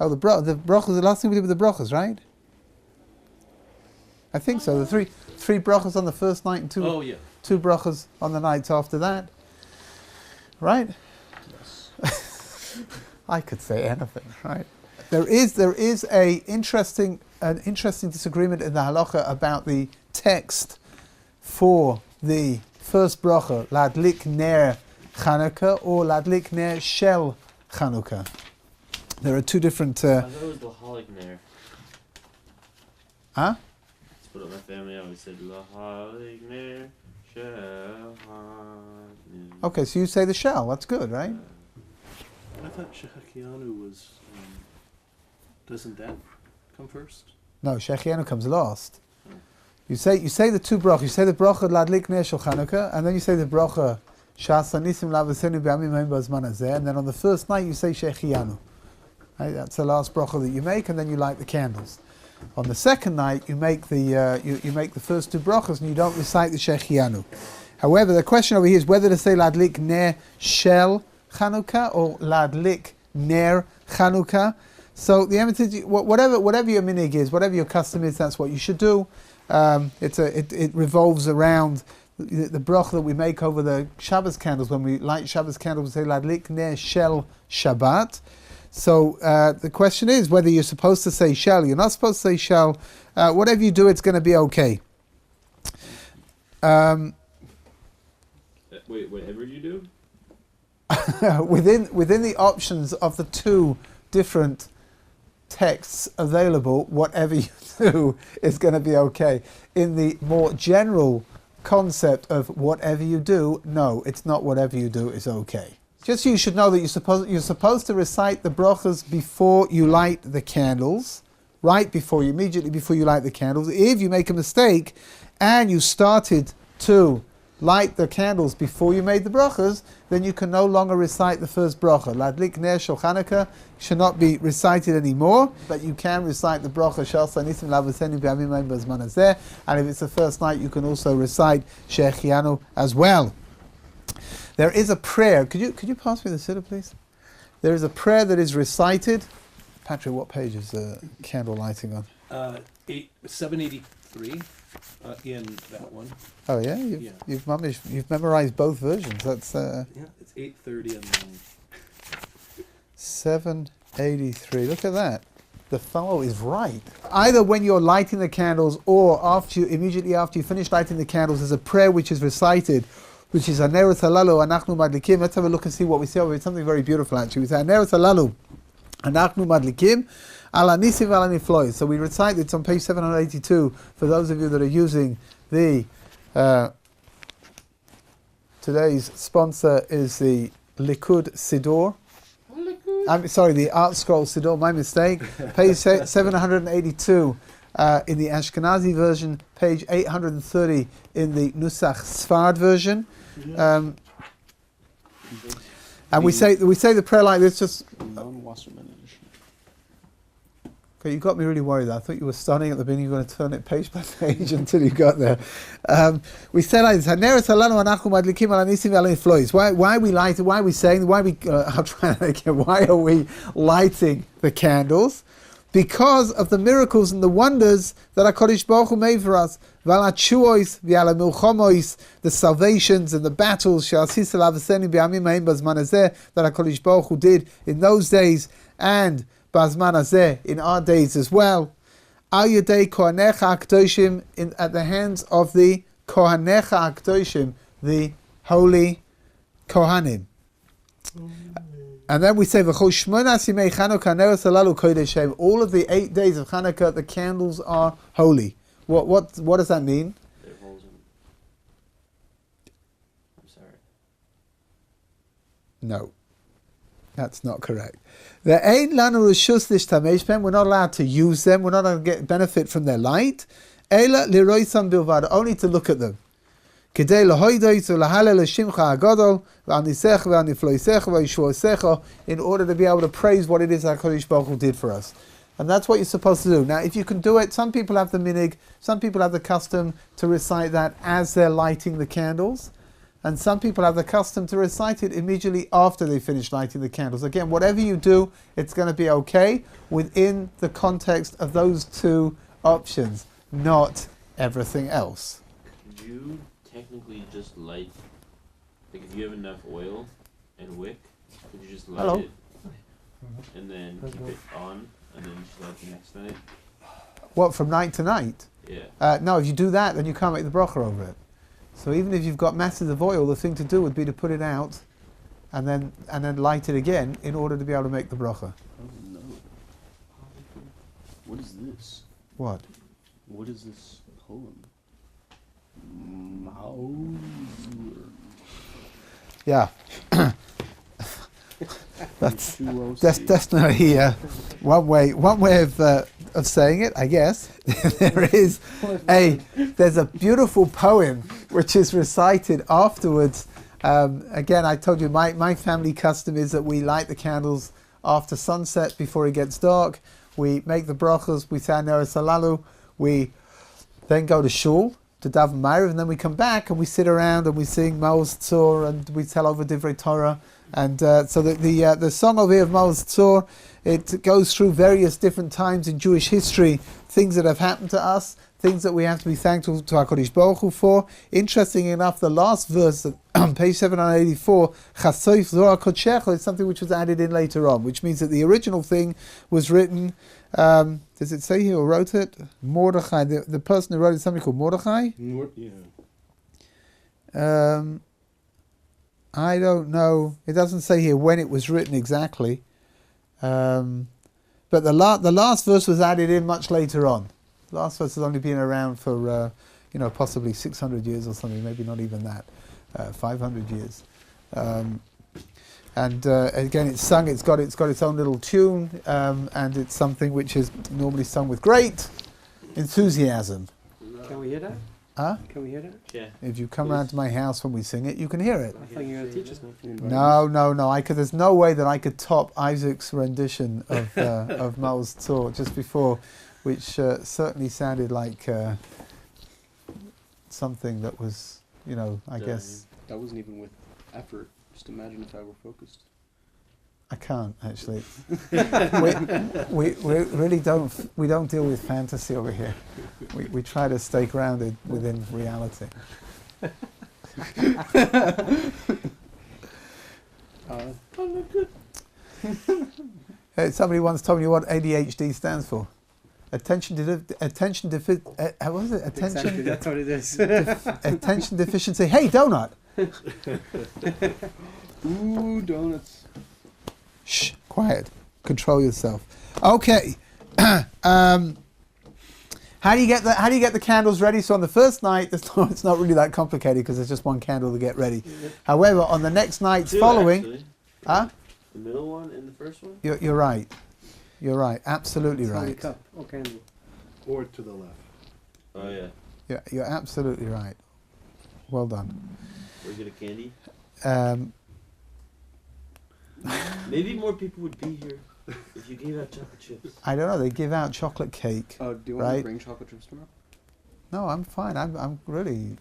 Oh, the brachas, the last thing we did with the brachas, right? I think so. The three brachas on the first night and two brachas on the nights after that. Right? Yes. I could say anything, right? There is an interesting disagreement in the halacha about the text for the first bracha, ladlik ner Chanukah or ladlik ner shel Chanukah. There are two different. I thought it was lahalik ner. Huh? That's what my family always said. Lahalik ner shel Chanukah. Okay, so you say the shel. That's good, right? I thought Shechakianu was. Doesn't that come first? No, Shechianu comes last. You say the two brachas. You say the bracha ladlik ner shel Chanukah, and then you say the bracha shasa nisim lavasenu b'amim haim b'azman hazeh, and then on the first night you say Shechianu. Right? That's the last bracha that you make, and then you light the candles. On the second night you make the you make the first two brachas, and you don't recite the Shechianu. However, the question over here is whether to say ladlik ner shel Chanukah or ladlik ner Chanukah. So the emphasis, whatever your minig is, whatever your custom is, that's what you should do. It revolves around the bracha that we make over the Shabbos candles. When we light Shabbos candles, we say ladlik ner shel Shabbat. So the question is whether you're supposed to say shel. You're not supposed to say shel. Whatever you do, it's going to be okay. Wait, whatever you do? within the options of the two different texts available, whatever you do is going to be okay. In the more general concept of whatever you do, no, it's not whatever you do is okay. Just so you should know that you're supposed to recite the brachas before you light the candles, immediately before you light the candles. If you make a mistake and you started to light the candles before you made the brachas, then you can no longer recite the first bracha. Ladlik ner shel Chanukah should not be recited anymore, but you can recite the bracha shel sanisim lavasenu b'amim haim b'azman hazeh, and if it's the first night, you can also recite Shechianu as well. There is a prayer. Could you pass me the siddur, please? There is a prayer that is recited. Patrick, what page is the candle lighting on? 783. In that one. Oh yeah, you've memorized both versions. That's it's 830 and then 783. Look at that. The fellow is right. Either when you're lighting the candles or immediately after you finish lighting the candles, there's a prayer which is recited, which is Haneret Halalu Anachnu Madlikim. Let's have a look and see what we see. It's something very beautiful actually. We say Haneret Halalu Anachnu Madlikim. Ala nisim ala niflois. So we recite it's on page 782 for those of you that are using the today's sponsor is the Likud Siddur. I'm sorry, the Art Scroll Siddur, my mistake. Page 782 in the Ashkenazi version, page 830 in the Nusach Sfard version. And we say the prayer like this, just non-Wasserman edition. Okay, you got me really worried. I thought you were starting at the beginning. You were going to turn it page by page until you got there. We said like this: Why are we lighting? Why are we saying? Why are we? I'll try that again. Why are we lighting the candles? Because of the miracles and the wonders that HaKadosh Baruch Hu made for us. The salvations and the battles that HaKadosh Baruch Hu did in those days and Bazman Hazeh in our days as well. Al Yedei Kohanecha HaKadoshim at the hands of the Kohanecha HaKadoshim, the holy Kohanim. And then we say V'chol Shmonas Yimei Chanukah Neros Halalu Kodeshem. All of the 8 days of Chanukah, the candles are holy. What does that mean? I'm sorry. No, that's not correct. We're not allowed to use them. We're not going to get benefit from their light. Only to look at them. In order to be able to praise what it is that HaKadosh Baruch Hu did for us. And that's what you're supposed to do. Now, if you can do it, some people have the minig, some people have the custom to recite that as they're lighting the candles. and some people have the custom to recite it immediately after they finish lighting the candles. Again, whatever you do, it's going to be okay within the context of those two options, not everything else. Could you technically just light, like if you have enough oil and wick, could you just light it and then keep it on and then just light the next night? What, from night to night? Yeah. No, if you do that, then you can't make the bracha over it. So even if you've got masses of oil, the thing to do would be to put it out and then light it again in order to be able to make the bracha. Oh no. What is this? What? What is this poem? Mauser. Yeah. That's definitely one way of saying it, I guess. There's a beautiful poem which is recited afterwards. Again, I told you my family custom is that we light the candles after sunset before it gets dark. We make the brachas, we say Neres Halalu, we then go to shul to daven Ma'ariv, and then we come back and we sit around and we sing Maoz Tzor and we tell over Divrei Torah. And so the song over here of Maoz Tzor, it goes through various different times in Jewish history, things that have happened to us, things that we have to be thankful to HaKadosh Baruch Hu for. Interesting enough, the last verse on page 784, Chasoif Zohar Kodshecha, is something which was added in later on, which means that the original thing was written, does it say here who wrote it? Mordechai, the person who wrote it is somebody called Mordechai? Yeah. I don't know. It doesn't say here when it was written exactly. But the last verse was added in much later on. The last verse has only been around for, possibly 600 years or something, maybe not even that, 500 years. And again, it's sung, it's got its own little tune, and it's something which is normally sung with great enthusiasm. Can we hear that? Huh? Can we hear that? Yeah. If you come round to my house when we sing it, you can hear it. I thought you were going to teach us now. No. There's no way that I could top Isaac's rendition of of Maoz Tzor just before, which certainly sounded like something that was, I guess. That wasn't even with effort. Just imagine if I were focused. I can't actually. we really don't deal with fantasy over here. We try to stay grounded within reality. Somebody once told me what ADHD stands for. Attention deficiency. That's what it is. Attention deficiency. Hey, donut. Ooh, donuts. Shh, quiet. Control yourself. Okay. How do you get the candles ready? So on the first night, it's not really that complicated because there's just one candle to get ready. However, on the next nights following, actually. huh? The middle one and the first one? You're right. You're right. Absolutely It's only right. cup or candle. Or to the left. Oh yeah. Yeah, you're absolutely right. Well done. Or get a candy? Maybe more people would be here if you gave out chocolate chips. I don't know. They give out chocolate cake. Do you want right? to bring chocolate chips tomorrow? No, I'm fine. I'm really,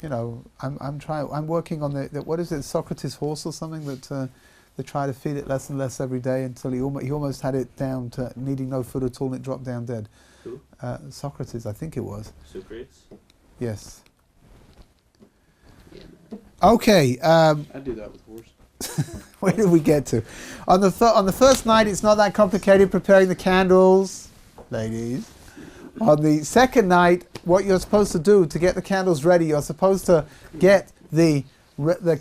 I'm trying. I'm working on the what is it, Socrates' horse or something that they try to feed it less and less every day until he almost had it down to needing no food at all and it dropped down dead. Who? Socrates, I think it was. Socrates? Yes. Yeah, man. Okay. I'd do that with horse. Where did we get to? On the first night, it's not that complicated preparing the candles, ladies. On the second night, what you're supposed to do to get the candles ready, you're supposed to get the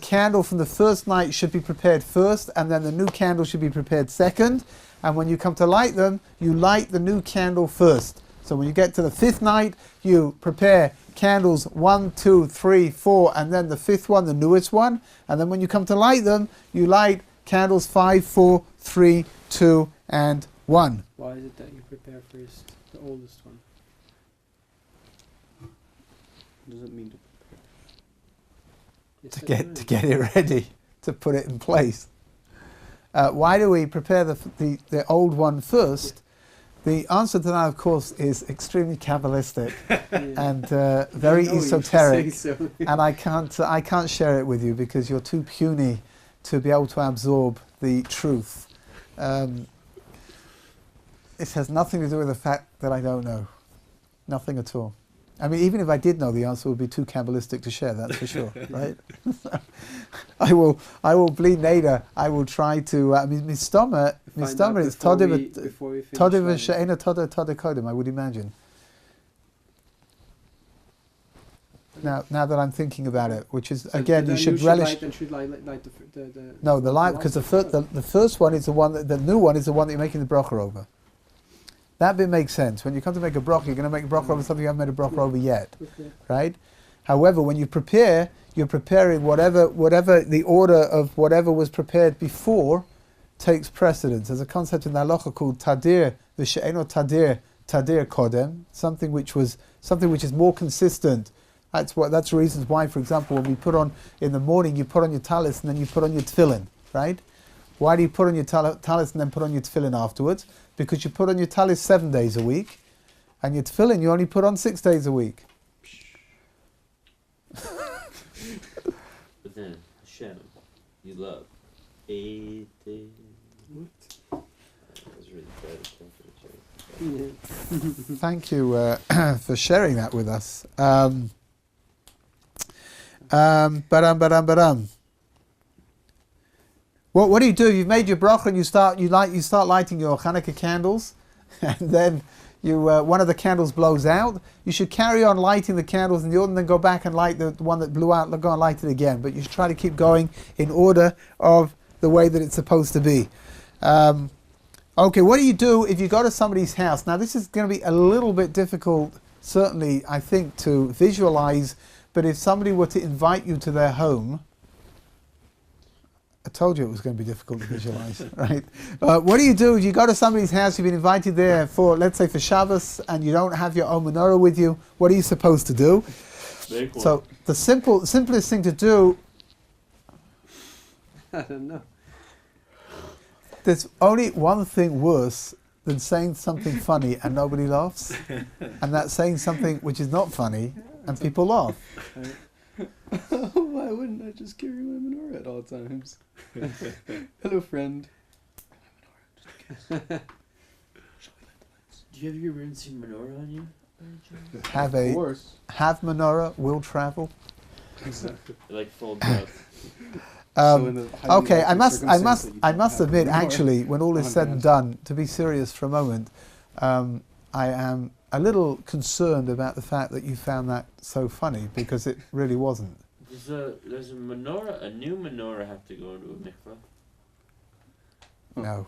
candle from the first night should be prepared first, and then the new candle should be prepared second. And when you come to light them, you light the new candle first. So when you get to the fifth night, you prepare candles 1, 2, 3, 4, and then the fifth one, the newest one. And then when you come to light them, you light candles 5, 4, 3, 2, and 1. Why is it that you prepare first the oldest one? What does it mean to prepare? To get it ready, to put it in place. Why do we prepare the old one first? The answer to that, of course, is extremely Kabbalistic and very No, you should esoteric, say so. and I can't share it with you because you're too puny to be able to absorb the truth. It has nothing to do with the fact that I don't know, nothing at all. I mean, even if I did know, the answer would be too Kabbalistic to share. That's for sure, right? I will bleed neder. I will try to. I mean, mistama is todiv she'ena todiv kodim. I would imagine. Now that I'm thinking about it, which is So again, you should relish. No, the light, because the first one is the one the new one is the one that you're making the bracha over. That bit makes sense. When you come to make a bracha, you're going to make a bracha over something you haven't made a bracha over yet, right? However, when you prepare, you're preparing whatever the order of whatever was prepared before takes precedence. There's a concept in the halacha called tadir v'she'eno tadir kodem, something which is more consistent. That's reasons why, for example, when we put on in the morning, you put on your talis and then you put on your tefillin, right? Why do you put on your talis and then put on your tefillin afterwards? Because you put on your talis 7 days a week, and your tefillin you only put on 6 days a week. But then, Hashem, you love 8 days. What? That was really bad. Thank you for sharing that with us. What do you do? You've made your bracha and you start lighting your Chanukah candles, and then one of the candles blows out. You should carry on lighting the candles, and then go back and light the one that blew out. Go and light it again. But you should try to keep going in order of the way that it's supposed to be. Okay, what do you do if you go to somebody's house? Now, this is going to be a little bit difficult, certainly, I think, to visualize. But if somebody were to invite you to their home, I told you it was going to be difficult to visualize, right? What do you do if you go to somebody's house, you've been invited there for, let's say, for Shabbos, and you don't have your own menorah with you? What are you supposed to do? Very cool. So the simplest thing to do, I don't know. there's only one thing worse than saying something funny and nobody laughs, and that's saying something which is not funny and people laugh. Why wouldn't I just carry my menorah at all times? Hello, friend. Do you have your rinsing menorah on you? Have menorah, will travel. Exactly. It like folds out. Okay, I must admit, actually, when all is said and done, to be serious for a moment, I am a little concerned about the fact that you found that so funny, because it really wasn't. There's a menorah, a new menorah have to go into a mikveh? No.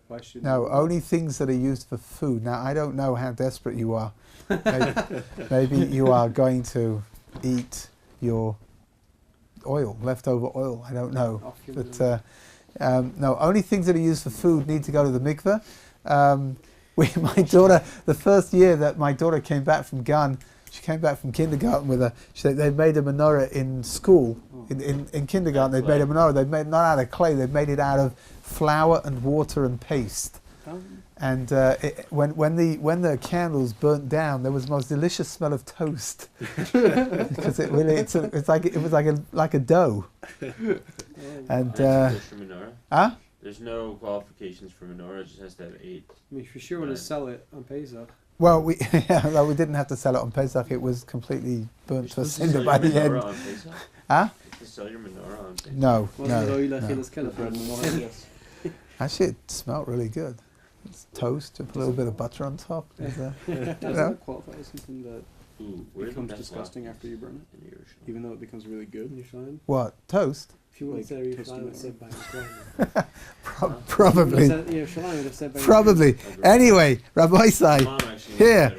Why should No, only things that are used for food. Now, I don't know how desperate you are. Maybe you are going to eat your oil, leftover oil. I don't know. But no, only things that are used for food need to go to the mikveh. My daughter, the first year that my daughter came back from Gun, she came back from kindergarten with her. They made a menorah in school, in kindergarten. They made a menorah. They made not out of clay. They made it out of flour and water and paste. And when the candles burnt down, there was the most delicious smell of toast, because it was like a dough. And there's no qualifications for menorah. It just has to have 8. I mean, if you sure want to sell it on Pesach. Well, we didn't have to sell it on Pesach. It was completely burnt to a cinder by the end. Huh? To sell your menorah on Pesach? No. Actually, it smelled really good. It's toast, with a little bit of butter on top. Does that qualify as something that becomes disgusting after you burn it? Even though it becomes really good? What? Toast? If you want to say said by Probably. Probably. Anyway, Rabbi Sai, here.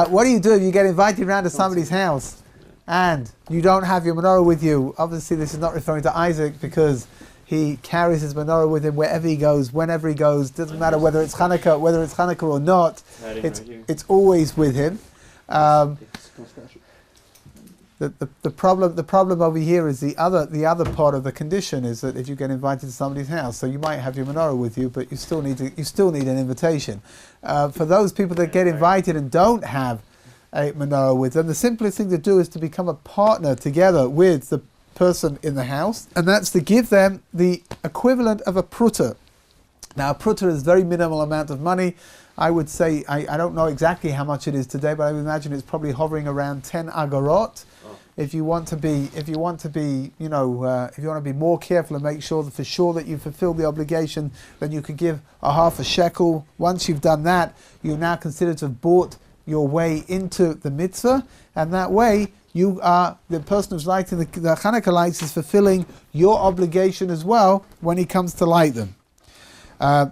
What do you do if you get invited around to somebody's house and you don't have your menorah with you? Obviously, this is not referring to Isaac, because he carries his menorah with him wherever he goes, whenever he goes. Doesn't matter whether it's Chanukah or not. It's always with him. the problem over here is the other part of the condition is that if you get invited to somebody's house, so you might have your menorah with you, but you still need an invitation. For those people that get invited and don't have a menorah with them, the simplest thing to do is to become a partner together with the person in the house, and that's to give them the equivalent of a pruta. Now, a pruta is a very minimal amount of money. I would say, I don't know exactly how much it is today, but I would imagine it's probably hovering around 10 agorot. If you want to be, if you want to be more careful and make sure that for sure that you fulfill the obligation, then you could give a half a shekel. Once you've done that, you're now considered to have bought your way into the mitzvah, and that way you are, the person who's lighting the Chanukah lights is fulfilling your obligation as well when he comes to light them.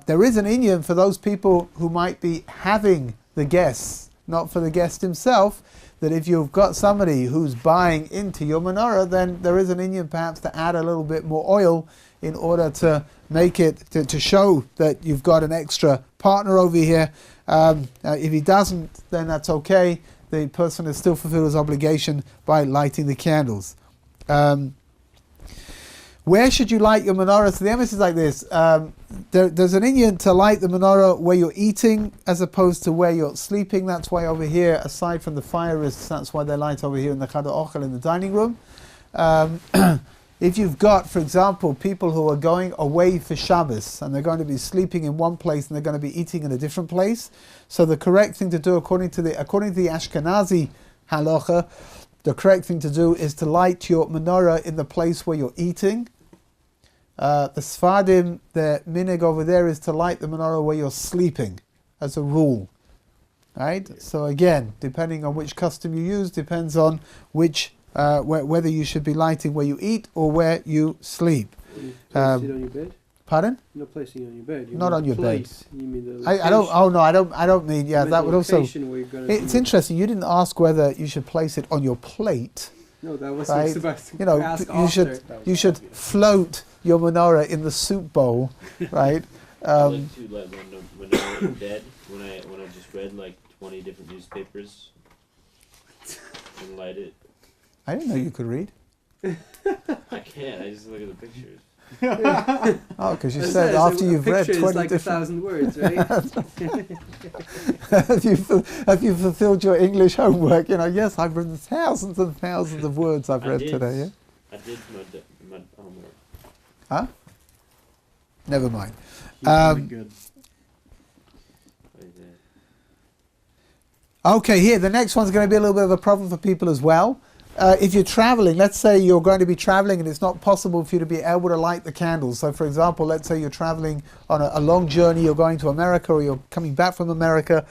There is an inyan for those people who might be having the guests, not for the guest himself, that if you've got somebody who's buying into your menorah, then there is an inyan perhaps to add a little bit more oil in order to make it, to show that you've got an extra partner over here. If he doesn't, then that's okay. The person has still fulfilled his obligation by lighting the candles. Where should you light your menorah? So the emphasis is like this. There's an inyan to light the menorah where you're eating as opposed to where you're sleeping. That's why over here, aside from the fire risks, that's why they light over here in the Chadar Ochel in the dining room. If you've got, for example, people who are going away for Shabbos and they're going to be sleeping in one place and they're going to be eating in a different place, so the correct thing to do according to the Ashkenazi halacha, the correct thing to do is to light your menorah in the place where you're eating. The Sfardim, the minig over there is to light the menorah where you're sleeping, as a rule. Right? So again, depending on which custom you use, depends on which whether you should be lighting where you eat or where you sleep. You place it on your bed? Pardon? You're not placing it on your bed. Not on your bed. You mean the I don't. Oh no, I don't mean. Yeah, that would also. It's interesting. You didn't ask whether you should place it on your plate. No, that was right? supposed to you know, ask you should float your menorah in the soup bowl, right? I like to let when I'm in bed, when I just read like 20 different newspapers and light it. I didn't know you could read. I can't. I just look at the pictures. Oh, because you said after you've read 20 like different... 1,000 words, right? have you fulfilled your English homework? You know, yes, I've written thousands and thousands of words I've read today. Yeah? I did my homework. Huh? Never mind. Good. Okay, here, the next one's going to be a little bit of a problem for people as well. If you're traveling, let's say you're going to be traveling and it's not possible for you to be able to light the candles. So for example, let's say you're traveling on a long journey, you're going to America or you're coming back from America,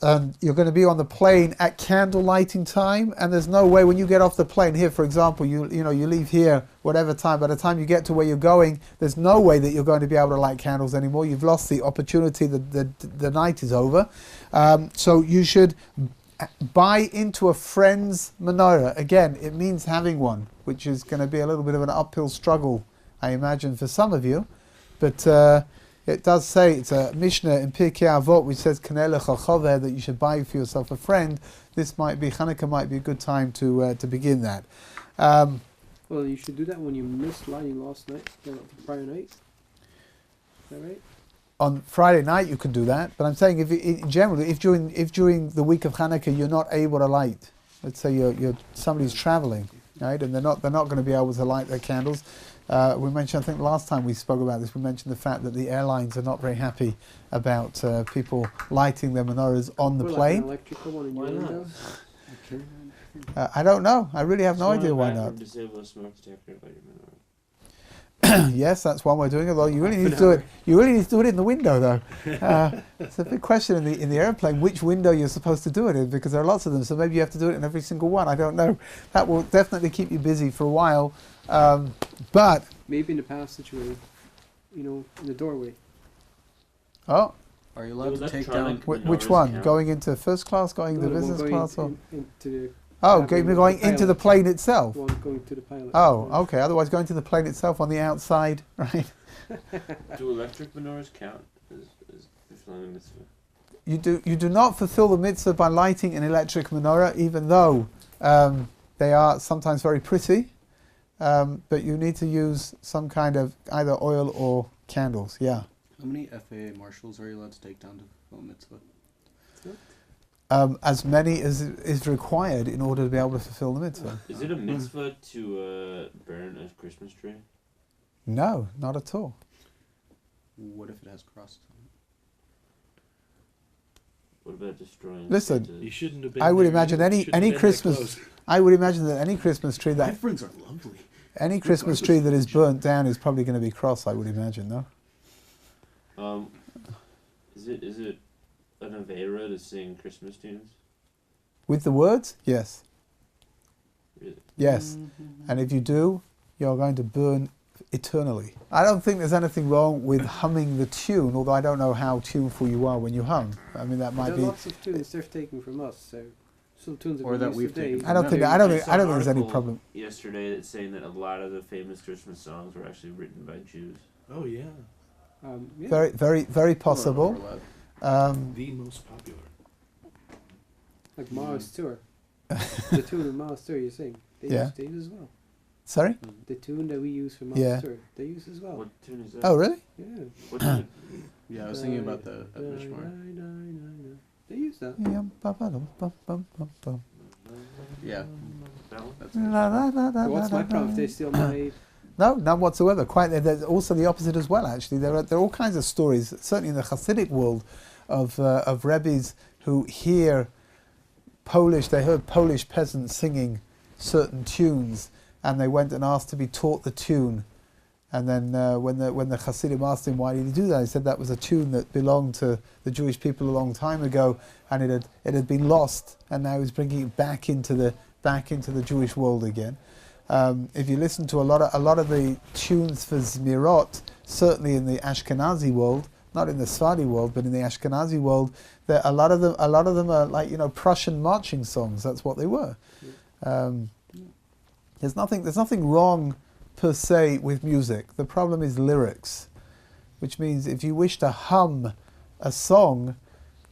and you're going to be on the plane at candle lighting time, and there's no way when you get off the plane here, for example, you leave here whatever time, by the time you get to where you're going, there's no way that you're going to be able to light candles anymore. You've lost the opportunity, the night is over. So you should buy into a friend's menorah. Again, it means having one, which is going to be a little bit of an uphill struggle, I imagine, for some of you. But it does say, it's a Mishnah in Pirkei Avot which says that you should buy for yourself a friend. Chanukah might be a good time to begin that. Well, you should do that when you missed lighting last night, the prior night. Is that right? On Friday night you can do that, but I'm saying if during the week of Chanukah you're not able to light, let's say somebody's traveling, right, and they're not going to be able to light their candles. We mentioned, I think last time we spoke about this, we mentioned the fact that the airlines are not very happy about people lighting their menorahs on the plane. Like an electrical one in your window? I don't know. I really have no idea why not. Disable a smoke detector by your menorah. Yes, that's one way of doing it. Although you really need to do it. You really need to do it in the window, though. It's a big question in the airplane which window you're supposed to do it in, because there are lots of them. So maybe you have to do it in every single one. I don't know. That will definitely keep you busy for a while. But maybe in the passageway, in the doorway. Oh. Are you allowed to take down? Which one? Count? Going into first class? Going into business class? Or? Into going into the plane itself. One going to the pilot. Oh, okay. Otherwise, going to the plane itself on the outside, right? Do electric menorahs count as fulfilling the mitzvah? You do not fulfill the mitzvah by lighting an electric menorah, even though They are sometimes very pretty, but you need to use some kind of either oil or candles. Yeah. How many FAA marshals are you allowed to take down to fulfill mitzvah? As many as is required in order to be able to fulfill the mitzvah. Is it a mitzvah to burn a Christmas tree? No, not at all. What if it has crust? What about destroying? Listen, You shouldn't have been. I would there. imagine You any shouldn't have been Christmas. that close. I would imagine that any Christmas tree My that friends are lovely. any Christmas tree that is burnt down is probably going to be cross. I would imagine, no. Is it an avera to sing Christmas tunes? With the words, yes, Really? yes. And if you do, you're going to burn eternally. I don't think there's anything wrong with humming the tune, although I don't know how tuneful you are when you hum. I mean, that might There are be. lots of tunes they're taking from us, so some tunes Or that we we've used today. taken I don't think. I don't think there's any problem. Yesterday, that's saying that a lot of the famous Christmas songs were actually written by Jews. Oh yeah, Yeah. Very, very, very possible. the most popular. Like Mars Tour. The tune of Mars Tour you sing, they Yeah. use as well. Sorry. The tune that we use for Mars Yeah. Tour, they use as well. What tune is that? Oh, really? Yeah. What tune? Yeah, I was thinking about the at Mishmar. They use that. Yeah. That one? That's So what's my problem if they steal my... No, none whatsoever. Quite. There's also the opposite as well. Actually, there are all kinds of stories, certainly in the Hasidic world, of Rebbes who hear they heard Polish peasants singing certain tunes, and they went and asked to be taught the tune. And then when the Hasidim asked him why did he do that, he said that was a tune that belonged to the Jewish people a long time ago, and it had been lost, and now he's bringing it back into the Jewish world again. If you listen to a lot of the tunes for Zmirot, certainly in the Ashkenazi world, not in the Sephardi world, but in the Ashkenazi world, a lot of them are like Prussian marching songs. That's what they were. There's nothing wrong per se with music. The problem is lyrics, which means if you wish to hum a song,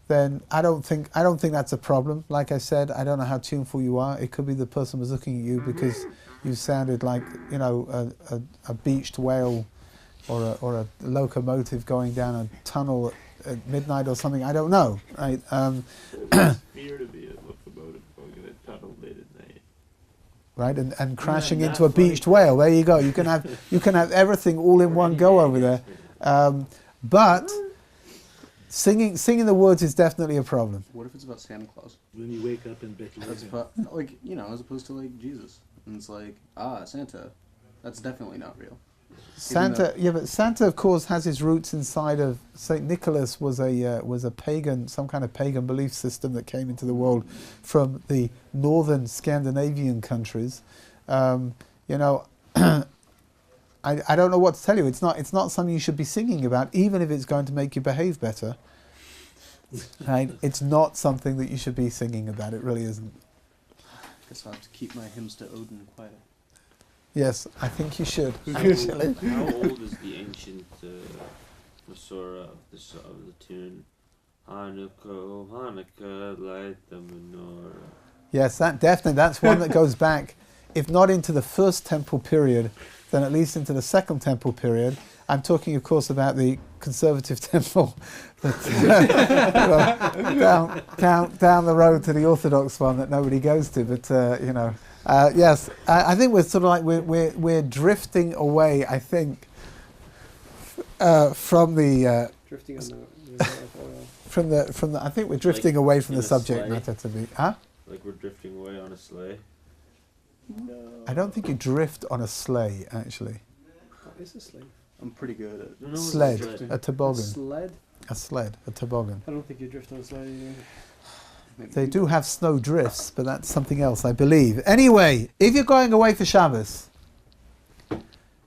then I don't think that's a problem. Like I said, I don't know how tuneful you are. It could be the person was looking at you because you sounded like a beached whale or a locomotive going down a tunnel at midnight or something. I don't know. Right? Fear to be a locomotive going in a tunnel late at night. Right, and crashing Yeah, into a funny. beached whale. There you go. You can have everything all in one go over there. But singing the words is definitely a problem. What if it's about Santa Claus? When you wake up in That's Bethlehem. as opposed to like Jesus. And it's like, Santa. That's definitely not real. Santa, but Santa, of course, has his roots inside of Saint Nicholas. Was a pagan, some kind of pagan belief system that came into the world from the northern Scandinavian countries. I don't know what to tell you. It's not something you should be singing about, even if it's going to make you behave better. Right? It's not something that you should be singing about. It really isn't. Guess I'll have to keep my hymns to Odin quiet. Yes, I think you should. How old is the ancient Masorah of the tune? Hanukkah, oh Hanukkah, light the menorah. Yes, that's one that goes back, if not into the first temple period, then at least into the second temple period. I'm talking, of course, about the conservative temple that, down the road to the Orthodox one that nobody goes to. But yes, I think we're sort of like we're drifting away. I think from the Drifting on the oil. from the. I think we're drifting away from in the a subject sleigh? matter to be. Huh? Like we're drifting away on a sleigh. I don't think you drift on a sleigh, actually. What is a sled? I'm pretty good at No, it's Sled, sled. a toboggan, Sled? a toboggan. I don't think you drift on a sled either. They do have snow drifts, but that's something else, I believe. Anyway, if you're going away for Shabbos,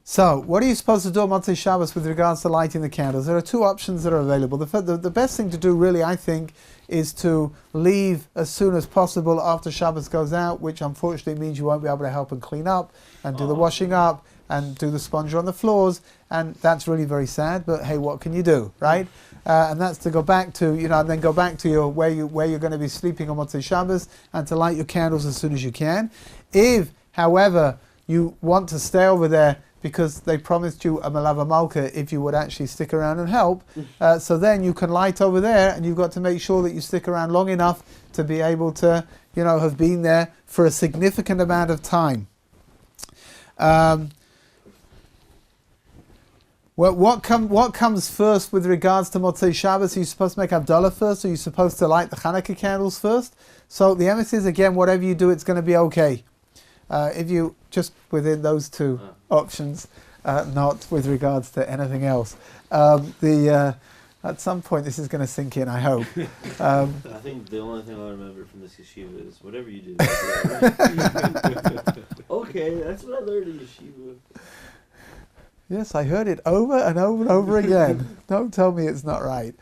so what are you supposed to do on Motzei Shabbos with regards to lighting the candles? There are two options that are available. The best thing to do, really, I think, is to leave as soon as possible after Shabbos goes out, which unfortunately means you won't be able to help and clean up and do the washing up and do the sponge on the floors, and that's really very sad. But hey, what can you do, right? And that's to go back to, and then go back to your where you're going to be sleeping on Motzei Shabbos, and to light your candles as soon as you can. If, however, you want to stay over there because they promised you a Malava Malka if you would actually stick around and help, so then you can light over there, and you've got to make sure that you stick around long enough to be able to, have been there for a significant amount of time. Well, what comes first with regards to Motzei Shabbos? Are you supposed to make Havdalah first, or are you supposed to light the Chanukah candles first? So the emphasis, again, whatever you do, it's going to be okay. If you just within those two options, not with regards to anything else. At some point this is going to sink in, I hope. I think the only thing I'll remember from this yeshiva is whatever you do. Okay, that's what I learned in yeshiva. Yes, I heard it over and over and over again. Don't tell me it's not right.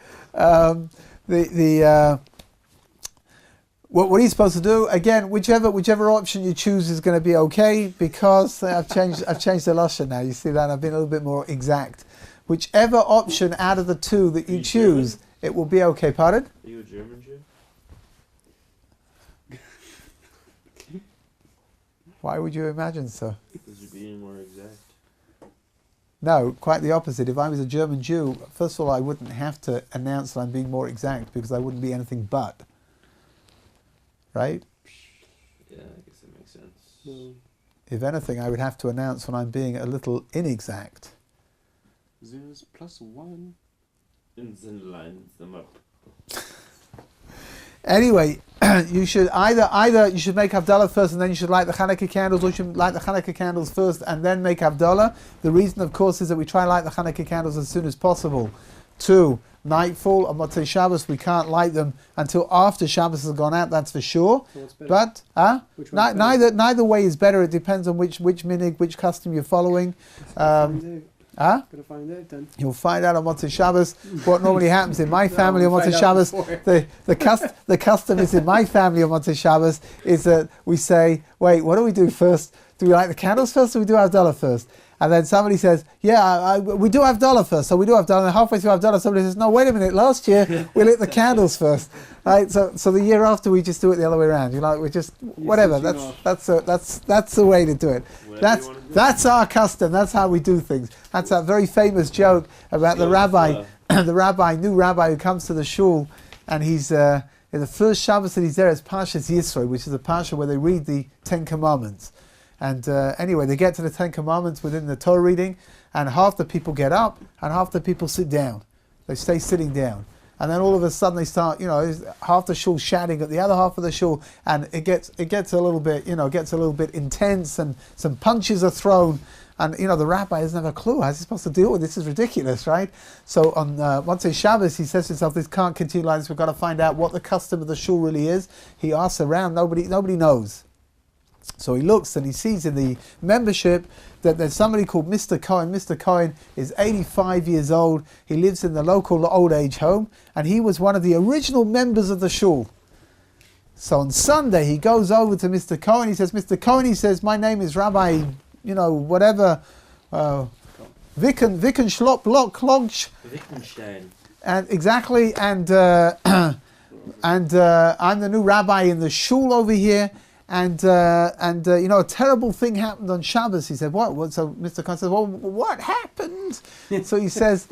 What are you supposed to do? Again, whichever option you choose is going to be okay, because I've changed the Lauffer now. You see that? I've been a little bit more exact. Whichever option out of the two that you choose, German? It will be okay. Pardon? Are you a German Jew? Why would you imagine so? Because you're being more exact. No, quite the opposite. If I was a German Jew, first of all, I wouldn't have to announce that I'm being more exact, because I wouldn't be anything but. Right? Yeah, I guess that makes sense. No. If anything, I would have to announce when I'm being a little inexact. 0 + 1. Anyway, you should either you should make Havdalah first and then you should light the Chanukah candles, or you should light the Chanukah candles first and then make Havdalah. The reason, of course, is that we try and light the Chanukah candles as soon as possible. 2, nightfall on Motzei Shabbos, we can't light them until after Shabbos has gone out, that's for sure. So but neither way is better. It depends on which minig, which custom you're following. Gotta find out then. You'll find out on Motzei Shabbos. What normally happens in my family on Motzei Shabbos, the custom is in my family on Motzei Shabbos is that we say, wait, what do we do first? Do we light the candles first, or we do Havdalah first? And then somebody says, we do Havdalah first, so we do Havdalah. And halfway through Havdalah, somebody says, no, wait a minute, last year we lit the candles first, right? So the year after we just do it the other way around. We just whatever. That's the way to do it. That's our custom. That's how we do things. That's that very famous joke about the rabbi, new rabbi who comes to the shul, and he's in the first Shabbos that he's there. It's Parshas Yisro, which is a parsha where they read the 10 Commandments. And anyway, they get to the 10 Commandments within the Torah reading, and half the people get up, and half the people sit down. They stay sitting down. And then all of a sudden they start, half the shul shouting at the other half of the shul, and it gets a little bit intense, and some punches are thrown. And the rabbi doesn't have a clue. How's he supposed to deal with this? Is ridiculous, right? So on Motzei Shabbos, he says to himself, "This can't continue like this. We've got to find out what the custom of the shul really is." He asks around. Nobody knows. So he looks and he sees in the membership that there's somebody called Mr. Cohen. Mr. Cohen is 85 years old. He lives in the local old age home, and he was one of the original members of the shul. So on Sunday, he goes over to Mr. Cohen. He says, "Mr. Cohen," he says, "my name is Rabbi, whatever, Wittgenstein. And exactly, and I'm the new rabbi in the shul over here. And a terrible thing happened on Shabbos." He said, "What?" So Mr. Cohen says, "Well, what happened?" So he says,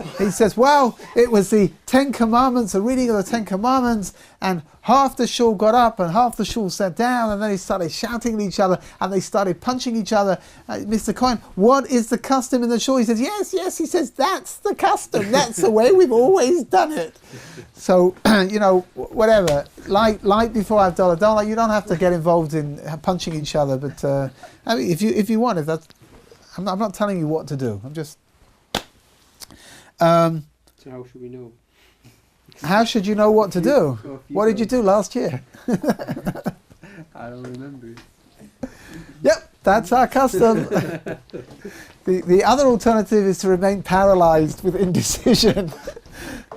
"Well, it was the 10 Commandments, the reading of the 10 Commandments, and half the shul got up and half the shul sat down, and then they started shouting at each other and they started punching each other." Mr. Cohen, "What is the custom in the shul?" He says, yes. He says, "That's the custom. That's the way we've always done it." So, whatever. Light before Havdalah. Don't you don't have to get involved in punching each other, but if you want, I'm not telling you what to do. I'm just. So how should we know? How should you know what to do? What did you do last year? I don't remember. Yep, that's our custom. The other alternative is to remain paralyzed with indecision,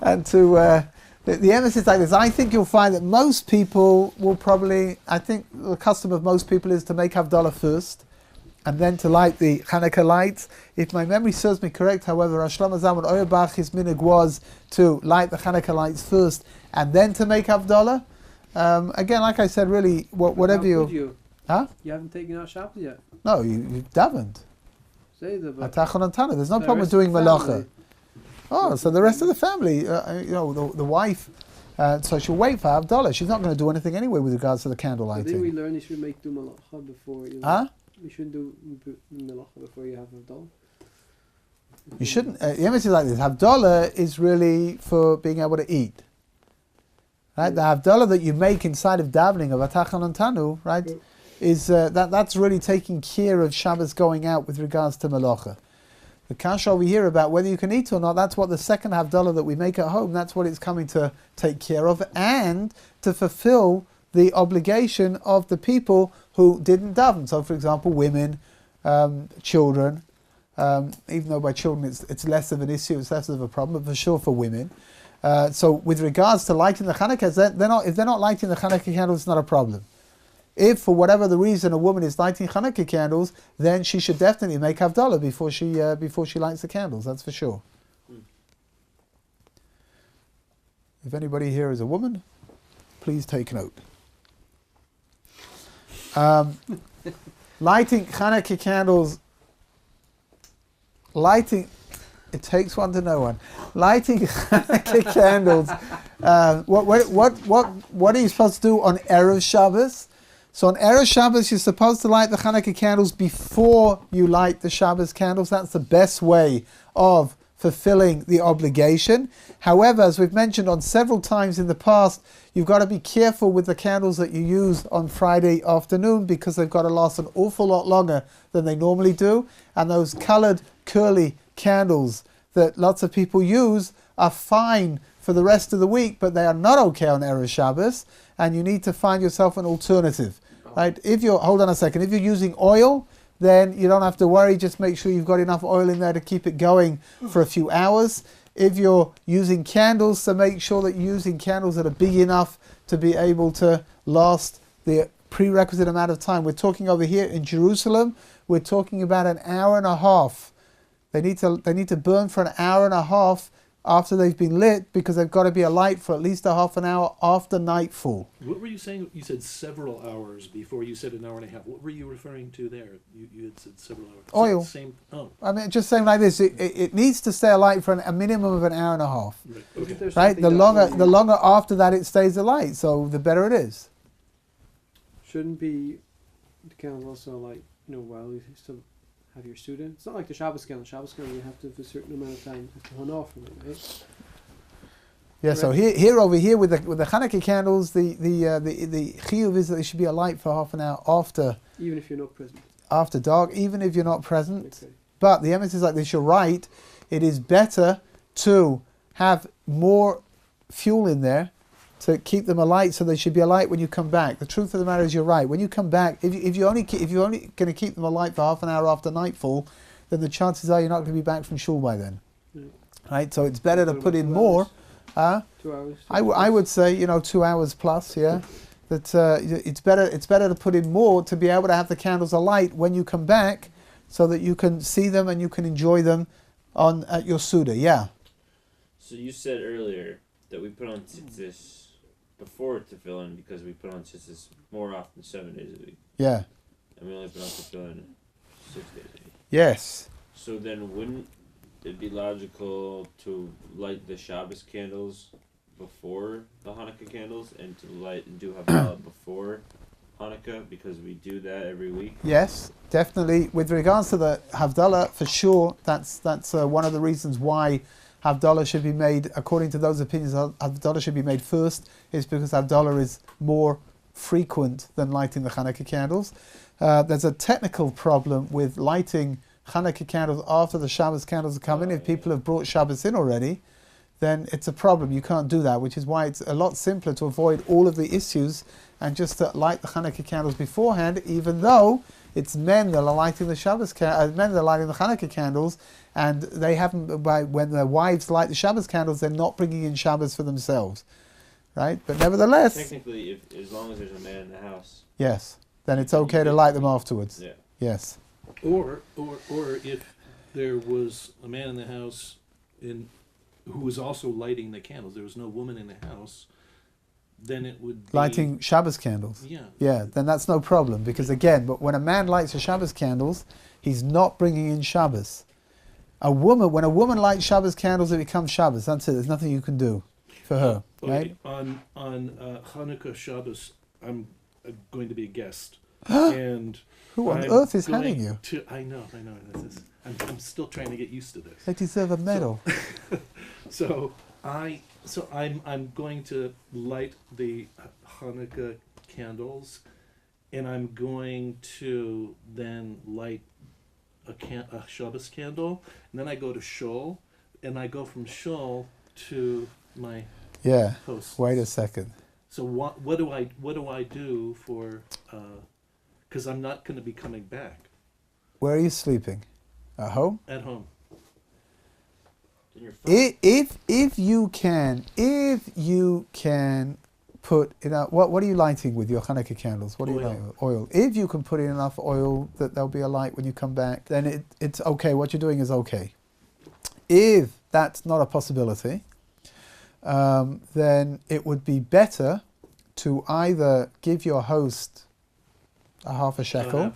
and to. The emphasis like this. I think you'll find that most people will probably. I think the custom of most people is to make Havdalah first, and then to light the Chanukah lights. If my memory serves me correct, however, Rosh Shlomo Zalman Auerbach, his minhag was to light the Chanukah lights first and then to make Havdalah. Again, like I said, really, whatever you... Huh? You haven't taken out Shabbos yet. No, you've davened. Say the Atachon and Tana. There's no problem with doing Malacha. Oh, so the rest of the family, the wife, so she'll wait for Havdalah. She's not going to do anything anyway with regards to the candle I lighting. think we learned you should do Malacha before you... Huh? You shouldn't do Malacha before you have Havdalah. You shouldn't. The image is like this. Havdalah is really for being able to eat. Right? The Havdalah that you make inside of davening of Atachon and Tanu, right, is that's really taking care of Shabbos going out with regards to Malacha. The kasha over here about whether you can eat or not, that's what the second Havdalah that we make at home, that's what it's coming to take care of, and to fulfill the obligation of the people who didn't daven. So, for example, women, children, even though by children it's less of an issue, it's less of a problem, but for sure for women. So, with regards to lighting the Chanukah, if they're not lighting the Chanukah candles, it's not a problem. If, for whatever the reason, a woman is lighting Chanukah candles, then she should definitely make Havdalah before she lights the candles. That's for sure. If anybody here is a woman, please take note. Lighting Chanukah candles. It takes one to know one. Lighting Chanukah candles. What are you supposed to do on Erev Shabbos? So on Erev Shabbos, you're supposed to light the Chanukah candles before you light the Shabbos candles. That's the best way of fulfilling the obligation. However, as we've mentioned on several times in the past, you've got to be careful with the candles that you use on Friday afternoon because they've got to last an awful lot longer than they normally do. And those coloured, curly candles that lots of people use are fine for the rest of the week, but they are not okay on Erev Shabbos, and you need to find yourself an alternative. Right? Hold on a second, if you're using oil, then you don't have to worry, just make sure you've got enough oil in there to keep it going for a few hours. If you're using candles, so make sure that you're using candles that are big enough to be able to last the prerequisite amount of time. We're talking over here in Jerusalem, we're talking about an hour and a half. They need to burn for an hour and a half after they've been lit, because they've got to be alight for at least a half an hour after nightfall. What were you saying? You said several hours before you said an hour and a half. What were you referring to there? You had said several hours. Oil. I mean, just saying like this, it needs to stay alight for a minimum of an hour and a half. Right. Okay. Right? The longer after that it stays alight, so the better it is. Shouldn't be the candles also while you still have your student. It's not like the Shabbos candle. Shabbos candle you have to, for a certain amount of time, have to hone off from it, right? Yeah. So here over here with the Chanukah candles, the chiyuv is that they should be alight for half an hour after. Even if you're not present. After dark, even if you're not present. Okay. But the emphasis is like this. You're right. It is better to have more fuel in there to keep them alight, so they should be alight when you come back. The truth of the matter is, you're right. When you come back, if you're only going to keep them alight for half an hour after nightfall, then the chances are you're not going to be back from shul by then. Right? So it's better to put in more. 2 hours. I would say 2 hours plus. Yeah, that it's better to put in more to be able to have the candles alight when you come back, so that you can see them and you can enjoy them at your Suda. Yeah. So you said earlier that we put on tzitzis before tefillin because we put on tzitzis more often 7 days a week. Yeah. And we only put on tefillin 6 days a week. Yes. So then wouldn't it be logical to light the Shabbos candles before the Hanukkah candles and to do Havdalah before Hanukkah, because we do that every week? Yes, definitely. With regards to the Havdalah, for sure, that's one of the reasons why Havdalah should be made, according to those opinions, Havdalah should be made first, is because Havdalah is more frequent than lighting the Chanukah candles. There's a technical problem with lighting Chanukah candles after the Shabbos candles have come in. If people have brought Shabbos in already, then it's a problem. You can't do that, which is why it's a lot simpler to avoid all of the issues and just to light the Chanukah candles beforehand, even though it's men that are lighting the men that are lighting the Chanukah candles, and they haven't. When their wives light the Shabbos candles, they're not bringing in Shabbos for themselves, right? But nevertheless, technically, as long as there's a man in the house, yes, then it's okay to light them afterwards. Yeah. Yes. Or if there was a man in the house who was also lighting the candles, there was no woman in the house, then it would be... Lighting Shabbos candles. Yeah. Yeah, then that's no problem, because again, but when a man lights the Shabbos candles, he's not bringing in Shabbos. When a woman lights Shabbos candles, it becomes Shabbos. That's it. There's nothing you can do for her, right? On Chanukah Shabbos, I'm going to be a guest, and who on earth is having you? I know. I'm still trying to get used to this. They deserve a medal. So I'm going to light the Chanukah candles, and I'm going to then light a Shabbos candle, and then I go to shul, and I go from shul to my host. Wait a second. So what do I do for? Because I'm not going to be coming back. Where are you sleeping? At home? At home. If you can put it out, what are you lighting with your Chanukah candles? What are you lighting with? Oil. If you can put in enough oil that there'll be a light when you come back, then it's okay. What you're doing is okay. If that's not a possibility, then it would be better to either give your host a half a shekel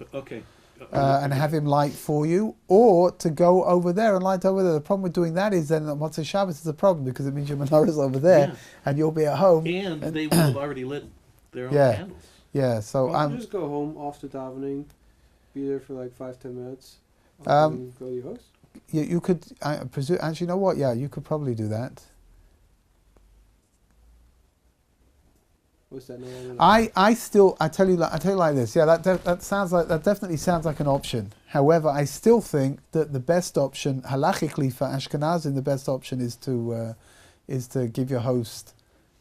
and have him light for you, or to go over there and light over there. The problem with doing that is then that Motzei Shabbos is a problem, because it means your menorah's over there and you'll be at home. And they will have already lit their own candles. Yeah, so I'm just go home after davening, be there for like 5-10 minutes, and go to your host. You could, I presume, actually, you know what? Yeah, you could probably do that. What's that? I tell you like this. Yeah, that definitely sounds like an option. However, I still think that the best option, halachically for Ashkenazim, the best option is to give your host,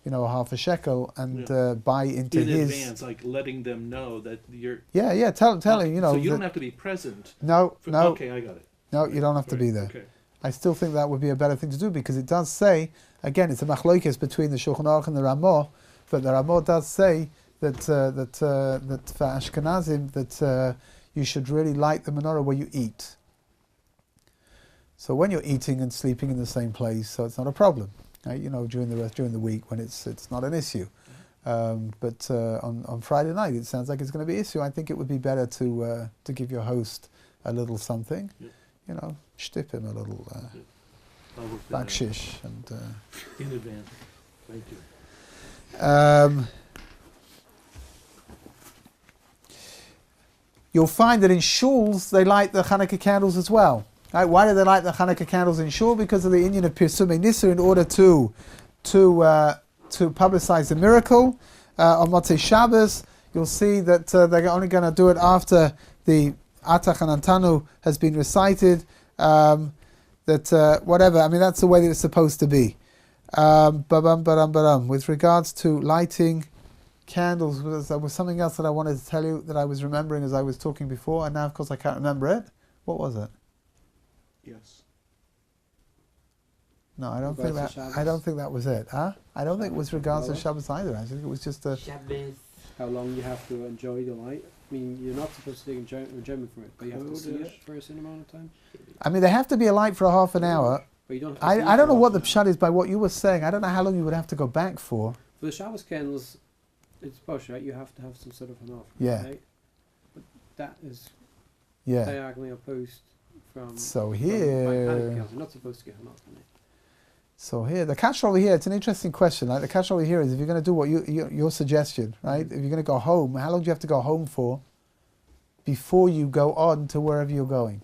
a half a shekel and buy into in his advance, like letting them know that you're. Yeah. Tell him. So you don't have to be present. No. Okay, I got it. No, you don't have to be there. Okay. I still think that would be a better thing to do, because it does say, again, it's a machlokes between the Shulchan Aruch and the Ramah, but the Ramah does say that for Ashkenazim that you should really light the menorah where you eat. So when you're eating and sleeping in the same place, so it's not a problem, right? During the week when it's not an issue. But on Friday night, it sounds like it's going to be an issue. I think it would be better to give your host a little something. Yep. Shtip him a little bakshish and in advance. Thank you. You'll find that in shuls they light the Chanukah candles as well. Right? Why do they light the Chanukah candles in shul? Because of the Inyan of Pirsumei Nisa, in order to publicize the miracle. On Motzei Shabbos, you'll see that they're only going to do it after the Atach and Antanu has been recited. Whatever. I mean, that's the way that it's supposed to be. With regards to lighting candles, there was something else that I wanted to tell you that I was remembering as I was talking before, and now, of course, I can't remember it. What was it? Yes. No, I don't think that was it. Huh? I don't think it was regards to Shabbos either. I think it was just a Shabbos. How long you have to enjoy the light. I mean, you're not supposed to take enjoyment from it, but you have to see it for a certain amount of time. I mean, they have to be a light for a half an hour. But you don't have to I don't know what the pshat is by what you were saying. I don't know how long you would have to go back for. For the Shabbos candles, it's posh, right? You have to have some sort of an off. Yeah. Right? But that is Yeah. diagonally opposed from. So from here. candles. You're not supposed to get hung up on it. So here, the kasha over here, it's an interesting question. Like the kasha over here is, if you're going to do what your suggestion, right? If you're going to go home, how long do you have to go home for before you go on to wherever you're going?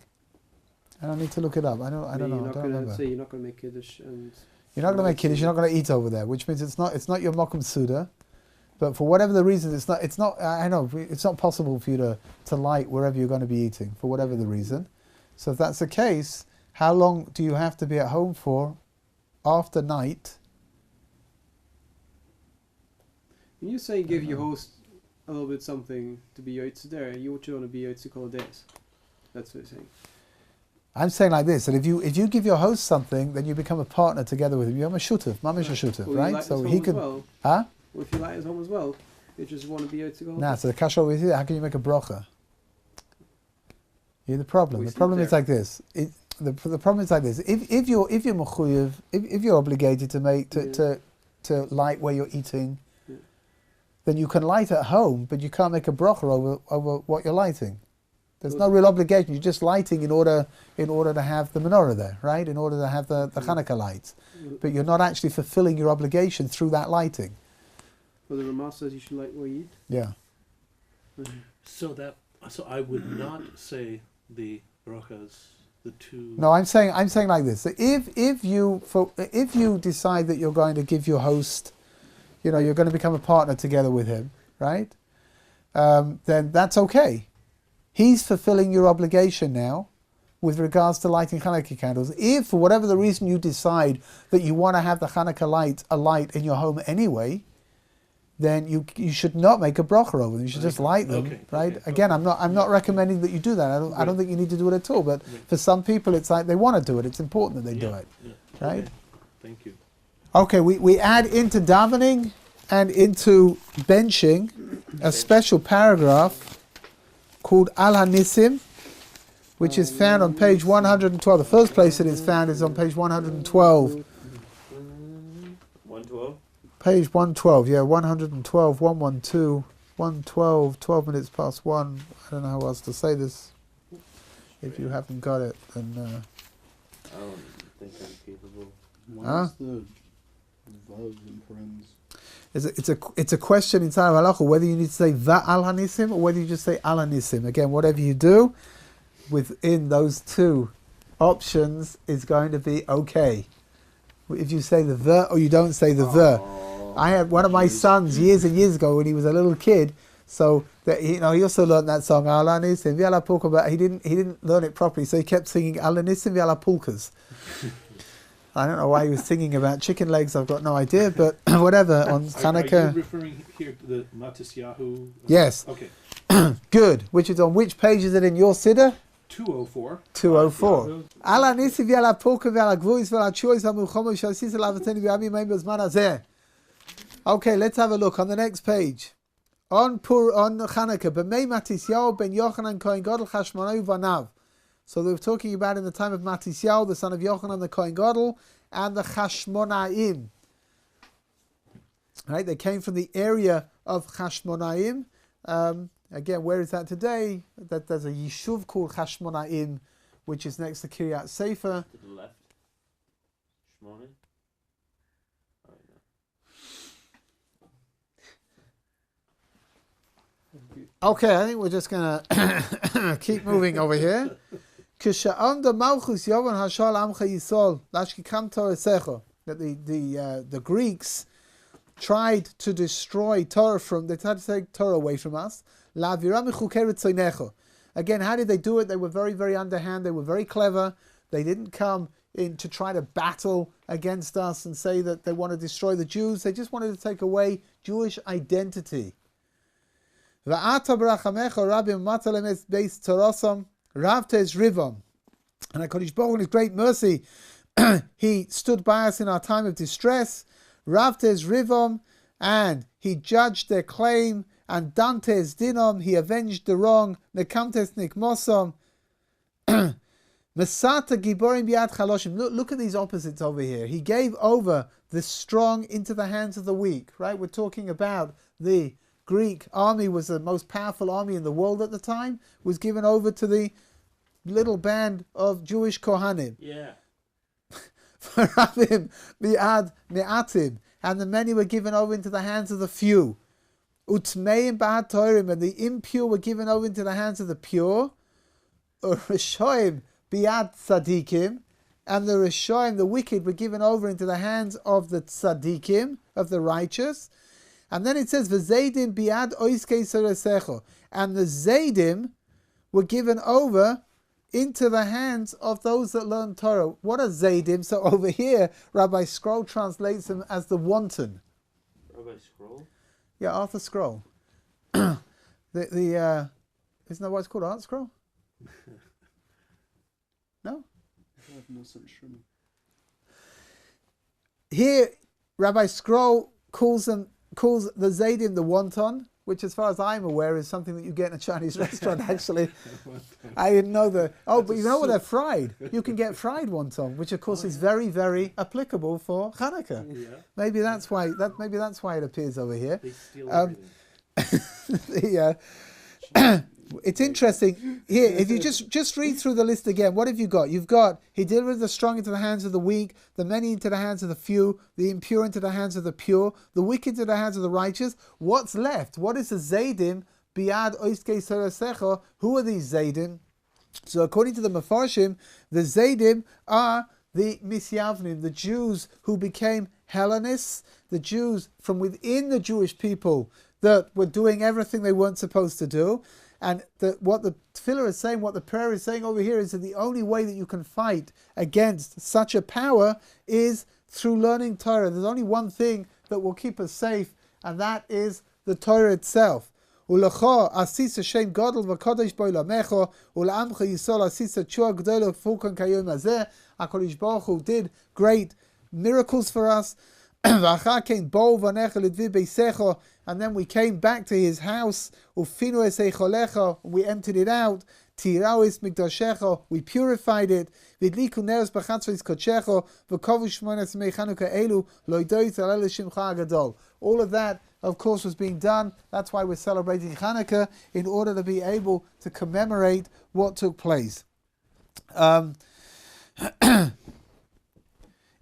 I don't need to look it up. I don't know. I don't remember. You're not going to make kiddush and. You're not going to make kiddush. You're not going to eat over there, which means it's not your mokum suda. But for whatever the reason, it's not. I know it's not possible for you to light wherever you're going to be eating for whatever the reason. So if that's the case, how long do you have to be at home for after night? When you say give your host a little bit something to be yotze there, you want to be yotze kol days. That's what you're saying. I'm saying like this, that if you give your host something, then you become a partner together with him. You have a shutuf, mamish a shutuf, right? So he could, well, huh? Well, if you light his home as well, you just want to be yotze kol. Nah, so the kasha over here, how can you make a bracha? The problem is like this. The problem is like this. If you're mechuyev, if you're obligated to make to light where you're eating, then you can light at home, but you can't make a bracha over what you're lighting. There's no real obligation. You're just lighting in order to have the menorah there, right? In order to have the Chanukah lights, but you're not actually fulfilling your obligation through that lighting. Well, the Ramah says you should light where you eat. Yeah. So I would not say the brachas, the two. No, I'm saying like this. If you decide that you're going to give your host, you're going to become a partner together with him, right? Then that's okay. He's fulfilling your obligation now with regards to lighting Chanukah candles. If, for whatever the reason, you decide that you want to have the Chanukah light in your home anyway, then you should not make a bracha over them. You should just light them, right? Okay. Again, I'm not recommending that you do that. I don't think you need to do it at all. But for some people, it's like they want to do it. It's important that they do it, right? Okay. Thank you. Okay, we add into davening and into benching a special paragraph called Al HaNisim, which is found on page 112. The first place it is found is on page 112. 112? Page 112, 112, 112, 112, 12 minutes past 1. I don't know how else to say this. If you haven't got it, then... I don't think I'm capable. What's the vav in parens? It's a question inside of halacha whether you need to say va al hanisim or whether you just say al hanisim. Again, whatever you do within those two options is going to be okay. If you say the va or you don't say the va. I had one of my sons years and years ago when he was a little kid. So that he also learned that song al hanisim v'ala pulka, but he didn't learn it properly. So he kept singing al hanisim v'ala pulkas. I don't know why he was singing about chicken legs. I've got no idea, but whatever. On Chanukah. Are you referring here to the Matisyahu? Yes. Okay. Good. Which is on which page is it in your siddur? 204. 204. Ala nisi v'ala polka v'ala gvuis v'ala choice v'amuchomo shasis alavateni v'ami meim b'zman hazeh. Okay, let's have a look on the next page. On Chanukah, b'mei Matisyahu ben Yochanan Kohen Gadol Chashmonahu v'anav. So they were talking about in the time of Matisyahu, the son of Yochanan the Kohen Gadol, and the Chashmonaim. Right, they came from the area of Chashmonaim. Again, where is that today? There's a yishuv called Chashmonaim, which is next to Kiryat Sefer. To the left. Shmona. Okay, I think we're just going to keep moving over here. That the Greeks tried to destroy Torah they tried to take Torah away from us. Again, how did they do it? They were very, very underhand. They were very clever. They didn't come in to try to battle against us and say that they want to destroy the Jews. They just wanted to take away Jewish identity. And HaKadosh Baruch Hu, in His great mercy, He stood by us in our time of distress. Ravtes Rivom, and He judged their claim. And Dantes Dinom, He avenged the wrong. Nekamtes Nikmosom. Masata Giborim Biad Chaloshim. Look at these opposites over here. He gave over the strong into the hands of the weak. Right? We're talking about the Greek army was the most powerful army in the world at the time, was given over to the little band of Jewish Kohanim. Yeah. Rabim bi'ad me'atim, and the many were given over into the hands of the few. Utmeim ba'ad toirim, and the impure were given over into the hands of the pure. Rishoim bi'ad tzadikim, and the Rishoim, the wicked, were given over into the hands of the tzadikim, of the righteous. And then it says, V'zeidim bi'ad oiskei seresecho, and the Zaidim were given over into the hands of those that learn Torah. What are Zaidim? So over here, Rabbi Scroll translates them as the wanton. Rabbi Scroll? Yeah, Arthur Scroll. Isn't that what it's called, Art Scroll? No? I have no such shrimp. Here, Rabbi Scroll calls the Zaidim the wanton, which as far as I'm aware is something that you get in a Chinese restaurant actually. I didn't know that. Oh, but you know what, they're fried. You can get fried wonton, which of course is very, very applicable for Chanukah. Yeah. Maybe that's why it appears over here. They steal everything. It's interesting here. If you just read through the list again, what have you got? You've got he delivered the strong into the hands of the weak, the many into the hands of the few, the impure into the hands of the pure, the wicked into the hands of the righteous. What's left? What is the Zaydim? Biad oiskei sarasecha. Who are these Zaydim? So according to the Mefarshim, the Zaydim are the Misyavnim, the Jews who became Hellenists, the Jews from within the Jewish people that were doing everything they weren't supposed to do. And what the tefillah is saying, what the prayer is saying over here is that the only way that you can fight against such a power is through learning Torah. There's only one thing that will keep us safe, and that is the Torah itself. Ulecha asisa shem gadol v'kadosh b'olamecha ule'amcha yisrael asisa tshua gdola fulkan kayom hazeh. HaKadosh Baruch Hu did great miracles for us. And then we came back to his house. We emptied it out. We purified it. All of that, of course, was being done. That's why we're celebrating Chanukah, in order to be able to commemorate what took place.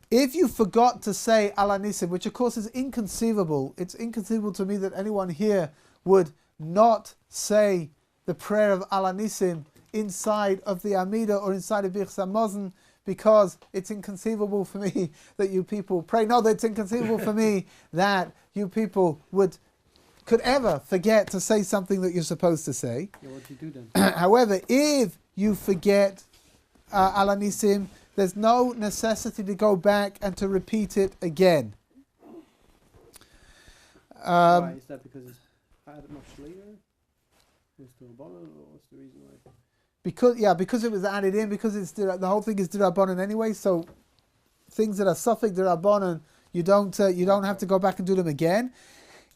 If you forgot to say Ala Nisim, which of course is inconceivable, it's inconceivable to me that anyone here would not say the prayer of Ala Nisim inside of the Amida or inside of Birchas Hamazon, because it's inconceivable for me that you people pray. No, it's inconceivable for me that you people could ever forget to say something that you're supposed to say. Yeah, what do you do then? However, if you forget Ala Nisim, there's no necessity to go back and to repeat it again. Why? Is that because it's added much later? Was the Rabbanan, or what's the reason why? Because it was added in, because it's the whole thing is D'Rabbanan anyway. So things that are Suffolk D'Rabbanan, you don't have to go back and do them again.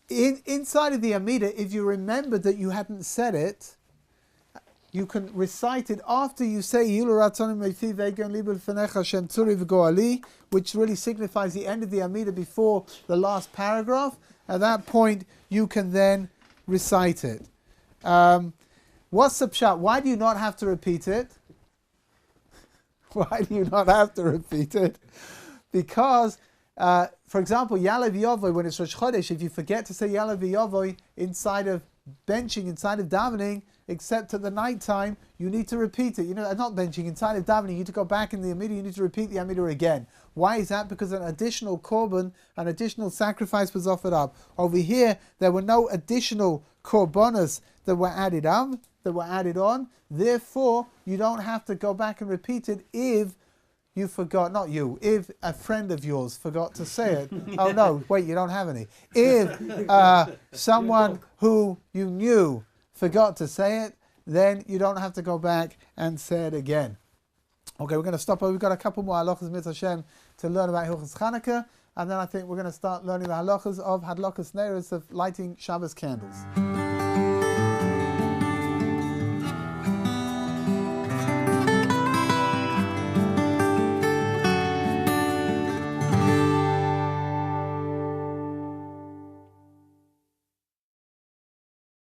Inside of the Amida, if you remember that you hadn't said it, you can recite it after you say which really signifies the end of the Amida before the last paragraph. At that point, you can then recite it. What's the pshat? Why do you not have to repeat it? Why do you not have to repeat it? Because, for example, Yalav Yovoy, when it's Rosh Chodesh, if you forget to say Yalav Yovoy inside of benching, inside of davening, except at the night time, you need to repeat it. Not benching, inside of davening, you need to go back in the Amida, you need to repeat the Amida again. Why is that? Because an additional korban, an additional sacrifice was offered up. Over here, there were no additional korbanos that were added on. Therefore, you don't have to go back and repeat it if you forgot, not you, if a friend of yours forgot to say it. Oh no, wait, you don't have any. If someone who you knew forgot to say it, then you don't have to go back and say it again. Okay, we're going to stop. We've got a couple more halachas mit Hashem to learn about Hilchos Chanukah, and then I think we're going to start learning the halachas of Hadlakas Neiros, of lighting Shabbos candles.